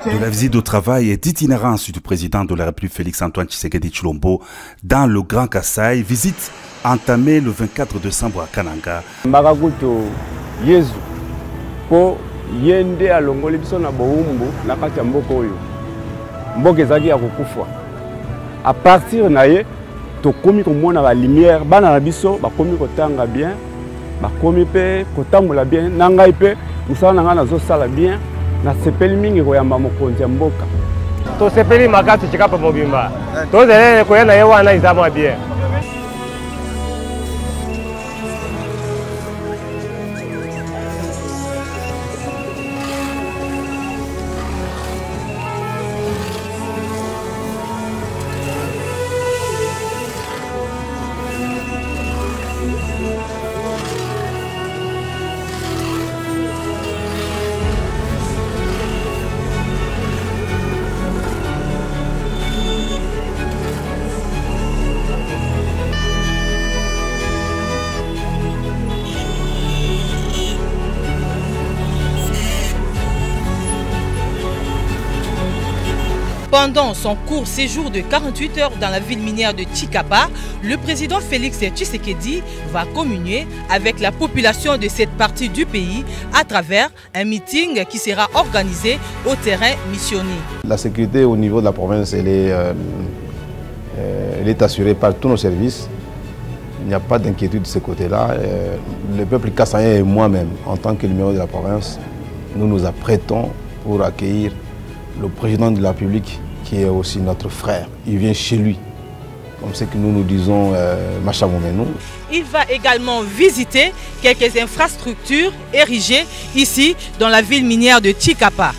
De la visite au travail et d'itinérance du président de la République Félix-Antoine Tshisekedi Tshilombo dans le Grand Kasaï, visite entamée le 24 décembre à Kananga. Makakuto Yezu po yende alongoli biso na boumbu na kati ya mboka oyo. Mboka ezaki ya kokufa. À partir na ye tokomi komona ba lumière bana na biso bakomi kotanga bien, bakomi pe kotambola bien, na ngai pe musala na nga nazosala bien. Na sepeli mingi koyamba mokonzi ya mboka. To sepeli makasi chikapa mobimba. To zelele koyana ye wana izama bien. Pendant son court séjour de 48 heures dans la ville minière de Tshikapa, le président Félix Tshisekedi va communier avec la population de cette partie du pays à travers un meeting qui sera organisé au terrain missionné. La sécurité au niveau de la province, elle est assurée par tous nos services. Il n'y a pas d'inquiétude de ce côté-là. Le peuple kassaïen et moi-même, en tant que numéro de la province, nous nous apprêtons pour accueillir le président de la République, qui est aussi notre frère. Il vient chez lui, comme ce que nous nous disons Macha Momenou. Il va également visiter quelques infrastructures érigées ici dans la ville minière de Tshikapa.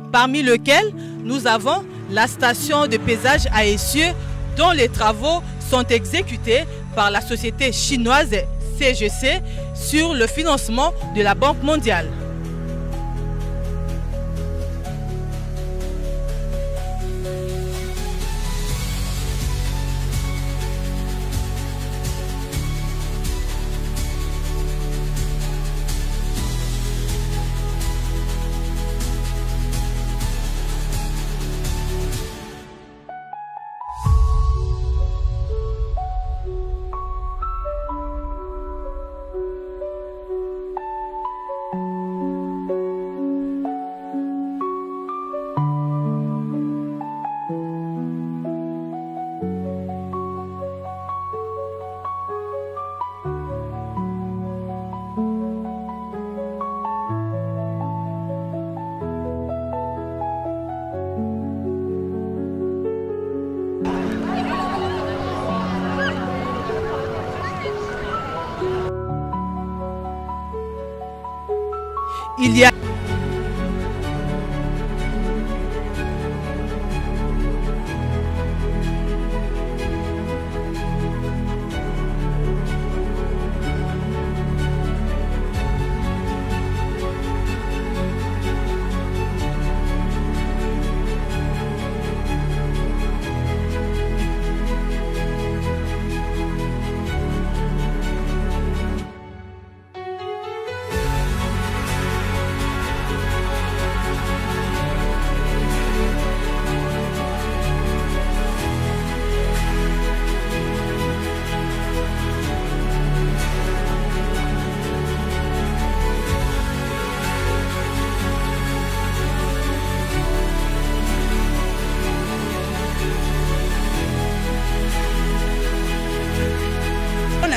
Parmi lesquels nous avons la station de pesage à essieux dont les travaux sont exécutés par la société chinoise CGC sur le financement de la Banque mondiale. Il y a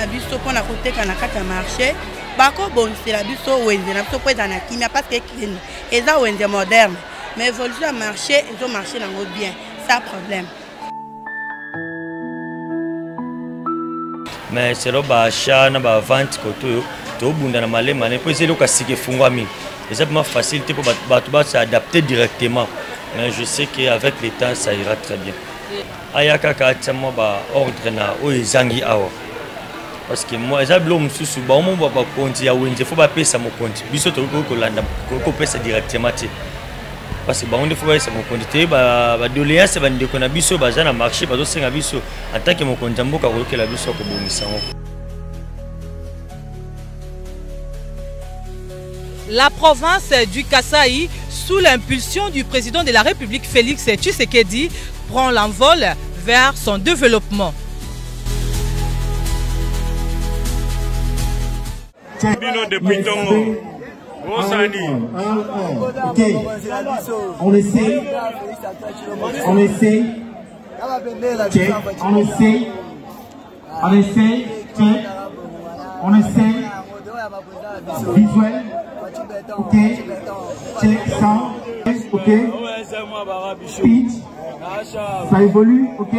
na biso pona koteka na kati ya marché bako bonisela biso wenze na biso po eza na kimia parce que eza wenze moderne mais évolution ya marché ezo marché nango bien ça problème. Mais c'est là achat na ba vente koto to bunda na malema ne po ezelo kasike fungwami c'est vraiment facile pour bato ba s'adapter directement mais je sais qu'avec le temps ça ira très bien. Ayaka ka tsamo ba ordre na o ezangi awa parce que moi ça blom susu ba mo ba konti ya wenze faut ba pesa mo konti biso to ko landa ko pesa directement ti parce que ba on faut ba pesa mo konti te ba doléance ba ndeko na biso ba za na marché ba do senga biso en tant que mo konti mboka ko ke la biso ko bomisa ngo. La province du Kasaï, sous l'impulsion du président de la République Félix Tshisekedi, prend l'envol vers son développement. On essaie. Visuel. Ok, check, sound, ok, speech, ça évolue, ok.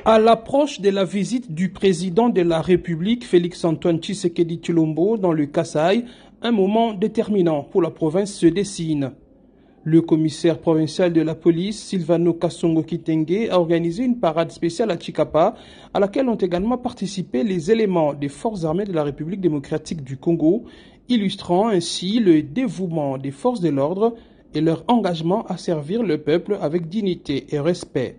À l'approche de la visite du président de la République, Félix-Antoine Tshisekedi Tshilombo, dans le Kasaï, un moment déterminant pour la province se dessine. Le commissaire provincial de la police, Silvano Kasongo Kitenge, a organisé une parade spéciale à Tshikapa, à laquelle ont également participé les éléments des forces armées de la République démocratique du Congo, illustrant ainsi le dévouement des forces de l'ordre et leur engagement à servir le peuple avec dignité et respect.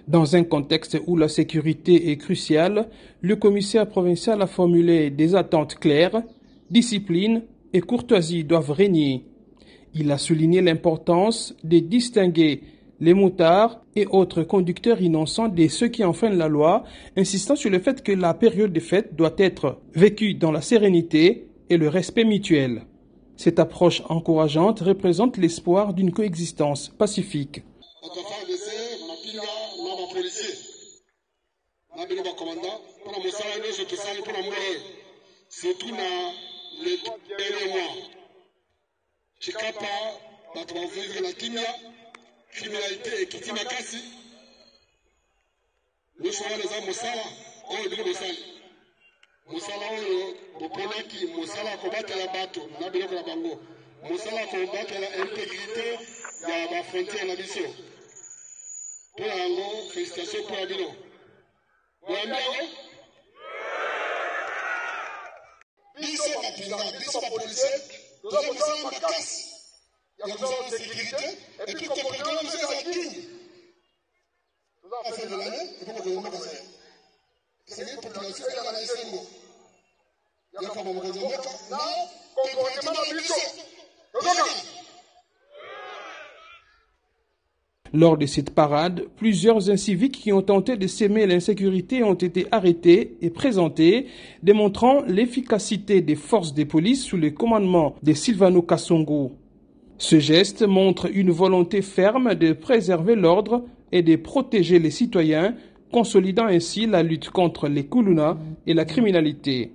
Dans un contexte où la sécurité est cruciale, le commissaire provincial a formulé des attentes claires, discipline et courtoisie doivent régner. Il a souligné l'importance de distinguer les motards et autres conducteurs innocents de ceux qui enfreignent la loi, insistant sur le fait que la période des fêtes doit être vécue dans la sérénité et le respect mutuel. Cette approche encourageante représente l'espoir d'une coexistence pacifique. Surtout dans les derniers mois. Chikapa, la criminalité et Kitimakasi. Nous sommes les hommes Moussala, on est de Moussala. Moussala, on est qui Moussala combattre la bateau, n'a pas la bango. Moussala combattre l'intégrité de la frontière à la mission. Pour l'ango, félicitations pour la bino. Vous avez biso bapinga biso bapolisier toza kosala makasi ya kozala sécurité et puis comportement biso eza digne toza affaire de l'année epoko koyomboka zaye ezali population ezaka na esengo yaka bamokonzi mboka na comportement na biso tozoka. Lors de cette parade, plusieurs inciviques qui ont tenté de s'aimer l'insécurité ont été arrêtés et présentés, démontrant l'efficacité des forces de police sous le commandement de Silvano Kasongo. Ce geste montre une volonté ferme de préserver l'ordre et de protéger les citoyens, consolidant ainsi la lutte contre les koulouna et la criminalité.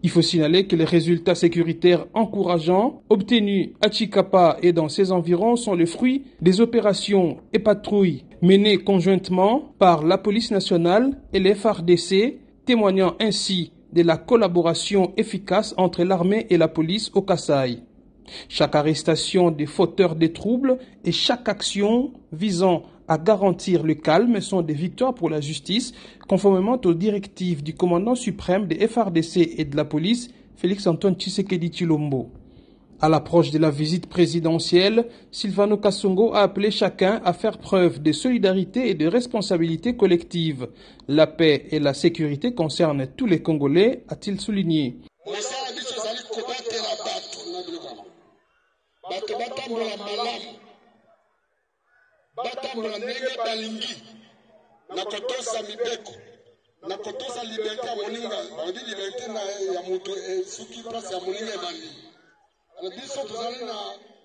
Il faut signaler que les résultats sécuritaires encourageants obtenus à Tshikapa et dans ses environs sont le fruit des opérations et patrouilles menées conjointement par la police nationale et les FARDC, témoignant ainsi de la collaboration efficace entre l'armée et la police au Kasaï. Chaque arrestation des fauteurs de troubles et chaque action visant à garantir le calme sont des victoires pour la justice, conformément aux directives du commandant suprême des FARDC et de la police, Félix-Antoine Tshisekedi Tshilombo. À l'approche de la visite présidentielle, Silvano Kasongo a appelé chacun à faire preuve de solidarité et de responsabilité collective. La paix et la sécurité concernent tous les Congolais, a-t-il souligné. batambola ndenge balingi na kotosa mibeko na kotosa liberté ya moninga bandi liberté na ya moto soki place ya moninga ebandi na biso tozali na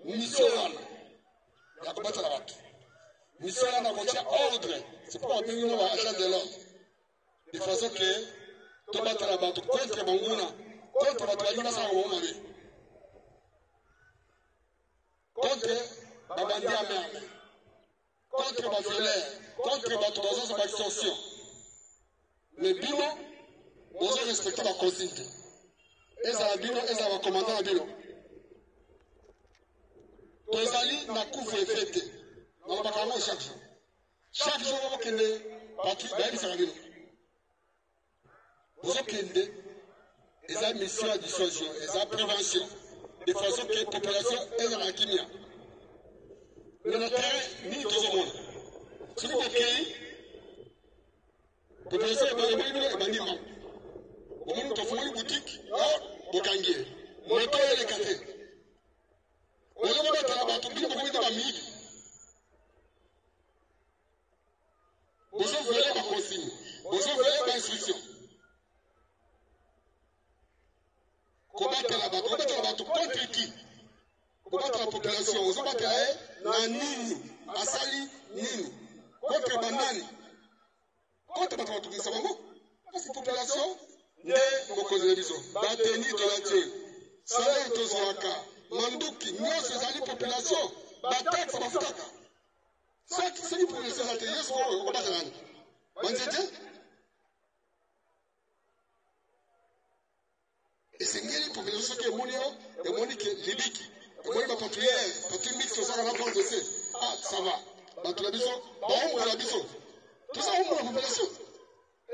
mission wana ya kobatela bato mission wana kotia ordre c'est pourquoi babengi no baagent de l'ordre de façon que tobatela bato contre banguna contre bato balingi basala bango mabe contre babandi ya merde contre bavioleur contre bato bazosa baextorsion mais bino bozo respecte baconsigne ezala bino ezala bacommandant na bino tozali na couvre-feu te nalobaka yango chaque jour bokende bato bayebisaka bino bozokende eza mission ya dissuasion eza prévention de façon que population ezala na kimia mais na terrain nini tozomona soki bokei population ebandi bino ebandi ma omoni tofungoli boutique bokangi ye moto eleka te ozokobatala bato bino bokomite bamigi bozovele baconsigne bozovele bainstruction kobatela bato contre qui kobatela population ozobatela ye na nini asali nini contre banani contre bato batokisa bango kasi population nde bokonzi na biso bateni donateur salaire tozwaka manduki nyonso ezali population bataxe bafutaka soki population eza te yesu okobatalani banzete esengeli population soki emoni yo emoni ke libiki emoni bapatrouillere patrouille mixte osaka na port dossier ça va bato na biso baombola biso tozaombola population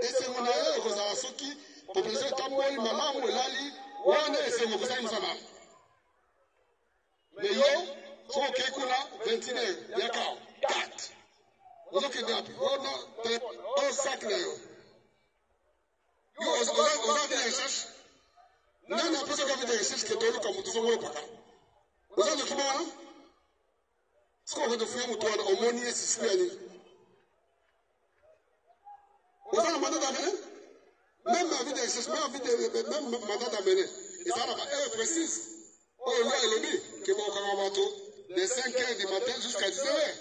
esengo na yo ekozala soki population etamboli mamamu elali wana esengo kozali mosala mais yo soki okei kuna 21 yaka 4 ozokende api o sac na yo yo oza de recherche nani apesaka vi de recherche ke toluka moto ozongolopaka oza dokima wana soki okende fuye moto wana omoni ye sisiku ya nini oza na mandat d'amener même avis de recherche même mandat d'amener eza na baheure précise oyo loi elobi ke bokokanga bato de 5 heures du matin jusqu'à 19 heures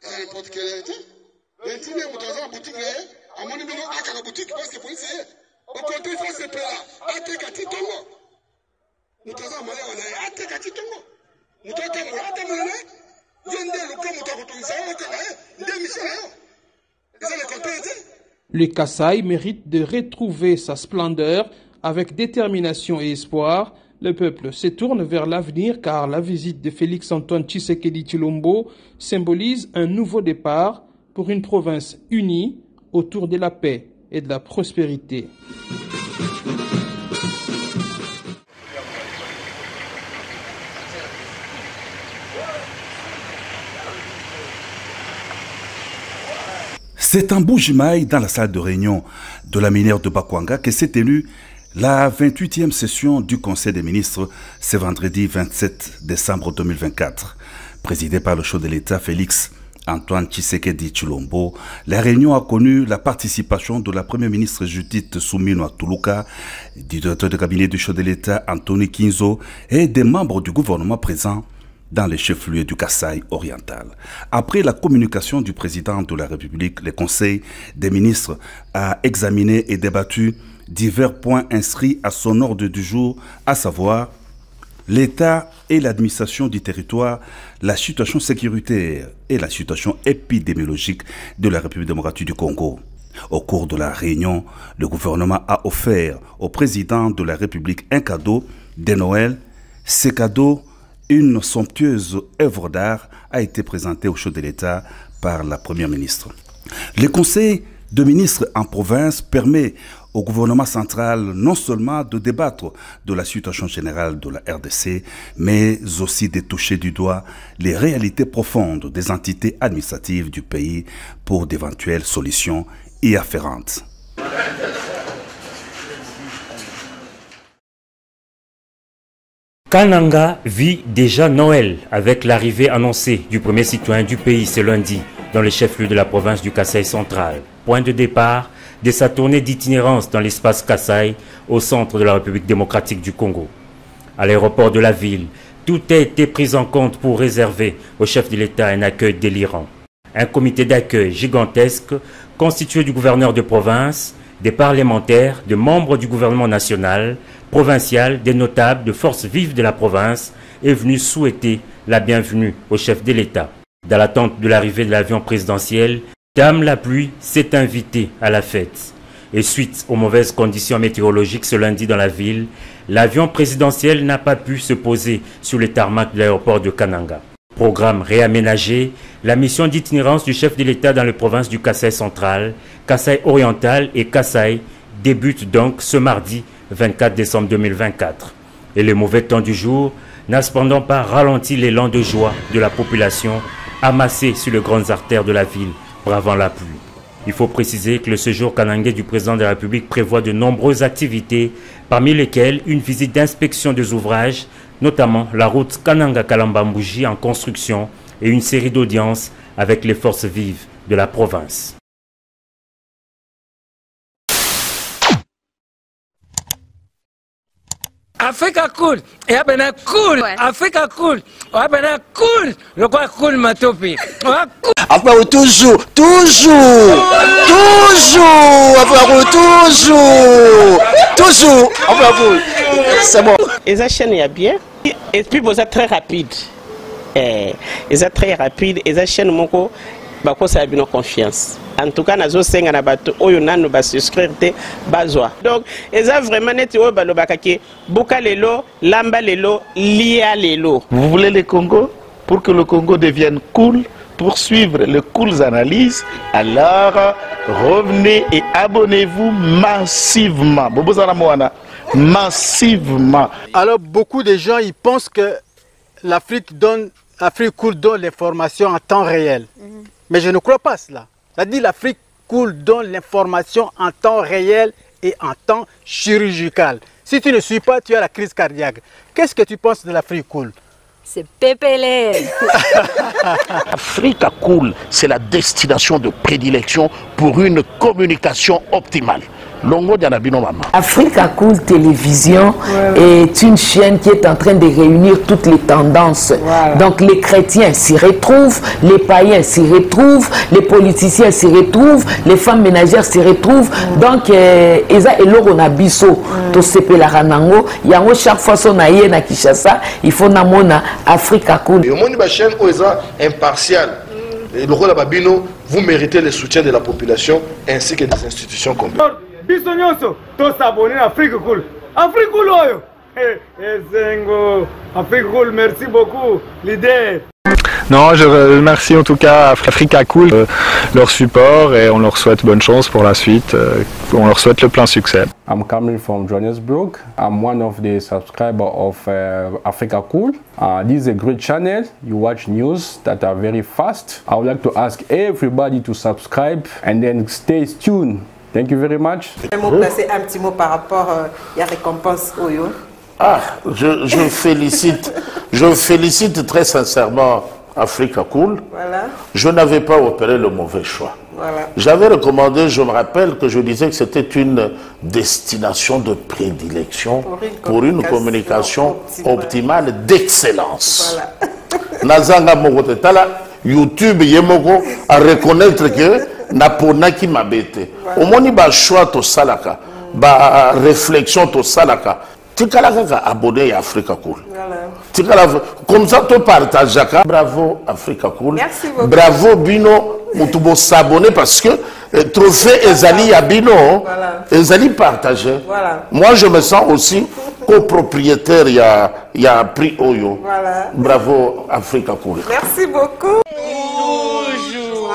eza n'importe quelle heure te ventine moto aza na boutique na ye amoni bino akaka boutique parce que polise ye okoto ifo sepela ateka ti tongo moto aza malewa na ye ateka ti tongo moto atambola na ye yo nde luka moto akotungisa yo okanga ye nde mission na yo eza na compere te. Le Kasaï mérite de retrouver sa splendeur avec détermination et espoir. Le peuple se tourne vers l'avenir car la visite de Félix-Antoine Tshisekedi Tshilombo symbolise un nouveau départ pour une province unie autour de la paix et de la prospérité. C'est en Bujimaï, dans la salle de réunion de la minière de Bakwanga, que s'est tenue la 28e session du Conseil des ministres ce vendredi 27 décembre 2024. Présidée par le chef de l'État Félix Antoine Tshisekedi Tshilombo, la réunion a connu la participation de la première ministre Judith Suminwa Tuluka, du directeur de cabinet du chef de l'État Anthony Kinzo et des membres du gouvernement présents dans les chefs-lieux du Kasaï oriental. Après la communication du président de la République, le Conseil des ministres a examiné et débattu divers points inscrits à son ordre du jour, à savoir l'État et l'administration du territoire, la situation sécuritaire et la situation épidémiologique de la République démocratique du Congo. Au cours de la réunion, le gouvernement a offert au président de la République un cadeau de Noël. Ce cadeau, une somptueuse œuvre d'art, a été présentée au chef de l'État par la Première ministre. Le Conseil de ministres en province permet au gouvernement central non seulement de débattre de la situation générale de la RDC, mais aussi de toucher du doigt les réalités profondes des entités administratives du pays pour d'éventuelles solutions y afférentes. Kananga vit déjà Noël avec l'arrivée annoncée du premier citoyen du pays ce lundi dans le chef-lieu de la province du Kasaï central. Point de départ de sa tournée d'itinérance dans l'espace Kasaï au centre de la République démocratique du Congo. À l'aéroport de la ville, tout a été pris en compte pour réserver au chef de l'État un accueil délirant. Un comité d'accueil gigantesque constitué du gouverneur de province, des parlementaires, de membres du gouvernement national, provincial, des notables, de forces vives de la province est venu souhaiter la bienvenue au chef de l'État. Dans l'attente de l'arrivée de l'avion présidentiel, Dame la pluie s'est invitée à la fête. Et suite aux mauvaises conditions météorologiques ce lundi dans la ville, l'avion présidentiel n'a pas pu se poser sur les tarmacs de l'aéroport de Kananga. Programme réaménagé, la mission d'itinérance du chef de l'État dans les provinces du Kasaï central, Kasaï oriental et Kasaï débute donc ce mardi 24 décembre 2024. Et le mauvais temps du jour n'a cependant pas ralenti l'élan de joie de la population amassée sur les grandes artères de la ville, bravant la pluie. Il faut préciser que le séjour kanangais du président de la République prévoit de nombreuses activités, parmi lesquelles une visite d'inspection des ouvrages, notamment la route Kananga-Kalambambouji en construction et une série d'audiences avec les forces vives de la province. Africa cool, et abena cool, Africa cool, abena cool, le quoi cool ma topi. Après toujours, c'est bon. Et ça chaîne est bien, et puis vous êtes très rapide. Et ça très rapide, et ça chaîne mon co, bah quoi ça a bien confiance. En tout cas, nazo senga na bato oyo nanu ba souscrire te bazwa. Donc, eza vraiment neti oyo balobakaki buka lelo, lamba lelo, lia lelo. Vous voulez le Congo pour que le Congo devienne cool, pour suivre les cool analyses, alors revenez et abonnez-vous massivement. Bobozana Moana, massivement. Alors beaucoup de gens ils pensent que l'Afrique cool donne l'information en temps réel. Mais je ne crois pas cela. C'est-à-dire l'Afrique cool donne l'information en temps réel et en temps chirurgical. Si tu ne suis pas, tu as la crise cardiaque. Qu'est-ce que tu penses de l'Afrique cool? C'est pépélé. Africa Cool, c'est la destination de prédilection pour une communication optimale. Longo Dianabino Mama. Africa Cool Télévision est une chaîne qui est en train de réunir toutes les tendances. Donc les chrétiens s'y retrouvent, les païens s'y retrouvent, les politiciens s'y retrouvent, les femmes ménagères s'y retrouvent. Donc Eza Eloro Nabiso, to sepe la ranango, yango chaque fois son aïe na Kinshasa, il faut namona Africa Cool. Et au monde de la chaîne Oza impartial. Et le rôle de Babino, vous méritez le soutien de la population ainsi que des institutions complètes. Bisognoso, tous s'abonner à Afrique Cool. Afrique Cool, oyo. Zengo, Afrique Cool, merci beaucoup, l'idée. Non, je remercie en tout cas Africa Cool, leur support et on leur souhaite bonne chance pour la suite. On leur souhaite le plein succès. I'm coming from Johannesburg. I'm one of the subscribers of Africa Cool. This is a great channel. You watch news that are very fast. I would like to ask everybody to subscribe and then stay tuned. Thank you very much. Placer un petit mot par rapport à la récompense Oyo. Ah, je félicite très sincèrement Africa Cool. Voilà. Je n'avais pas opéré le mauvais choix. Voilà. J'avais recommandé, je me rappelle que je disais que c'était une destination de prédilection pour une communication optimale d'excellence. Voilà. Nazanga Mogotala, YouTube Yemoko à reconnaître que Naponaki Mabete. Au moins, il choix to salaka, ba réflexion to salaka. Tikalaka abonné à Africa Cool. Voilà. Comme ça, tu partages. Bravo Africa Cool. Merci beaucoup. Bravo Bino. Mutubo s'abonner parce que trophée Ezali à Bino. Voilà. Ezali partagé. Voilà. Moi, je me sens aussi copropriétaire. Il y a un prix Oyo. Voilà. Bravo Africa Cool. Merci beaucoup. Toujours.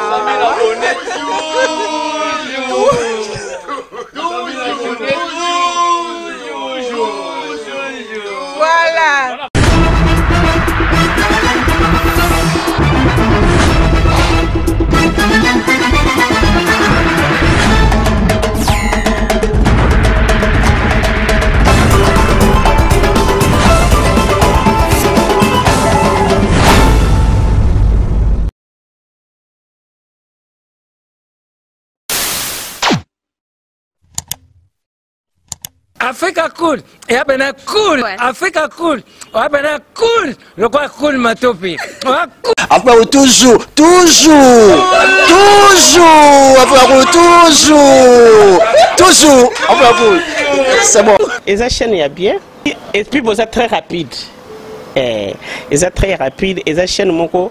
Voilà. Africa cool. Et abena cool. Africa cool. Abena cool. Le quoi cool matopi. Après toujours. Après cool. C'est bon. Et ça chaîne est bien. Et puis vous êtes très rapide. Et ça très rapide. Et ça chaîne moko.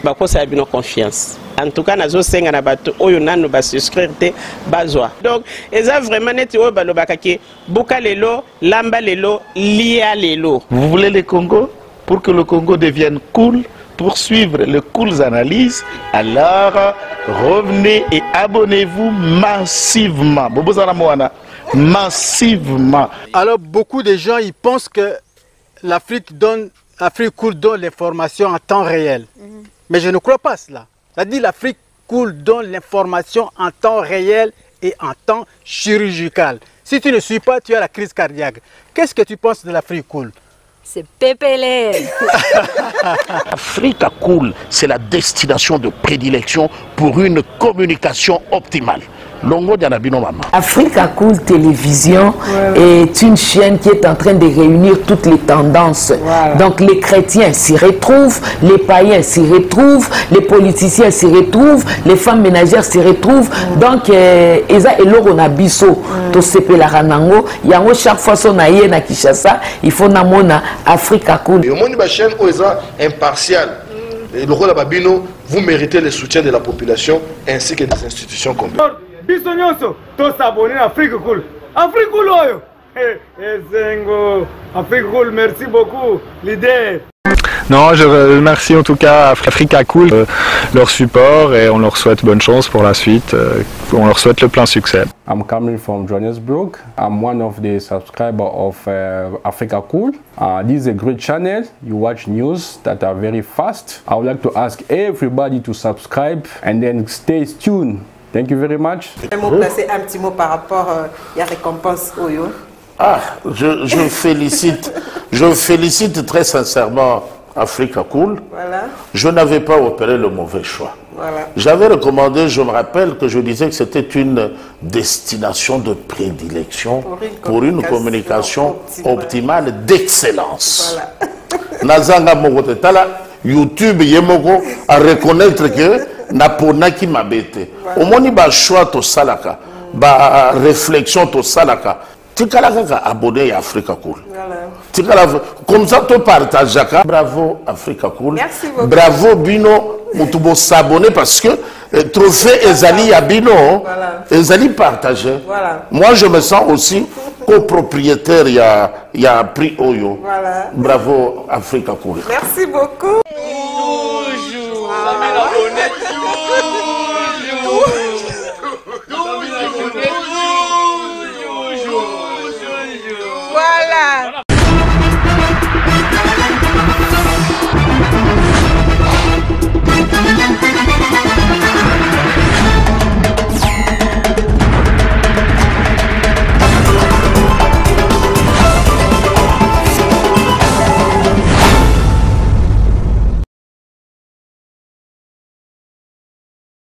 Bako ça a bien confiance. En tout cas, nazo senga na bato oyo nanu ba souscrire te bazwa. Donc, eza vraiment net oyo balo bakaki buka lelo, lamba lelo, lia lelo. Vous voulez le Congo? Pour que le Congo devienne cool, pour suivre les cool analyses, alors revenez et abonnez-vous massivement. Massivement. Alors beaucoup de gens ils pensent que l'Afrique cool donne l'information en temps réel. Mais je ne crois pas cela. C'est-à-dire l'Afrique cool donne l'information en temps réel et en temps chirurgical. Si tu ne suis pas, tu as la crise cardiaque. Qu'est-ce que tu penses de l'Afrique cool? C'est PPLR. Africa Cool, c'est la destination de prédilection pour une communication optimale. Longo Dianabino Mama. Africa Cool Télévision est une chaîne qui est en train de réunir toutes les tendances. Donc les chrétiens s'y retrouvent, les païens s'y retrouvent, les politiciens s'y retrouvent, les femmes ménagères s'y retrouvent. Donc Eza et Lorona Bisso, to sepe la ranango, yango chaque fois son aïe na Kinshasa, il faut namona Africa Cool. Et au monde de la chaîne Oeza impartial. Et le rôle de Babino, vous méritez le soutien de la population ainsi que des institutions complètes. Bisognoso, tous s'abonner à Afrique Cool. Afrique Cool, oyo. Zengo, Afrique Cool, merci beaucoup, leader. Non, je remercie en tout cas Africa Cool, leur support et on leur souhaite bonne chance pour la suite. On leur souhaite le plein succès. I'm coming from Johannesburg. I'm one of the subscribers of Africa Cool. This is a great channel. You watch news that are very fast. I would like to ask everybody to subscribe and then stay tuned. Thank you very much. Un petit mot par rapport à la récompense Oyo. Ah, je félicite très sincèrement Africa Cool. Voilà. Je n'avais pas opéré le mauvais choix. Voilà. J'avais recommandé, je me rappelle que je disais que c'était une destination de prédilection pour une communication optimale d'excellence. Voilà. Nazanga Mogotala, YouTube Yemoko à reconnaître que Napona qui m'a bêté. Au moins, il y a choix to salaka, ba réflexion to salaka. Tu as abonné à Africa Cool. Comme ça, tu partages. Bravo Africa Cool. Merci beaucoup. Bravo Bino. Tu dois s'abonner parce que trophée Ezali à Bino, Ezali partagé. Voilà. Moi, je me sens aussi copropriétaire. Il y a prix Oyo. Voilà. Bravo Africa Cool. Merci beaucoup. Toujours.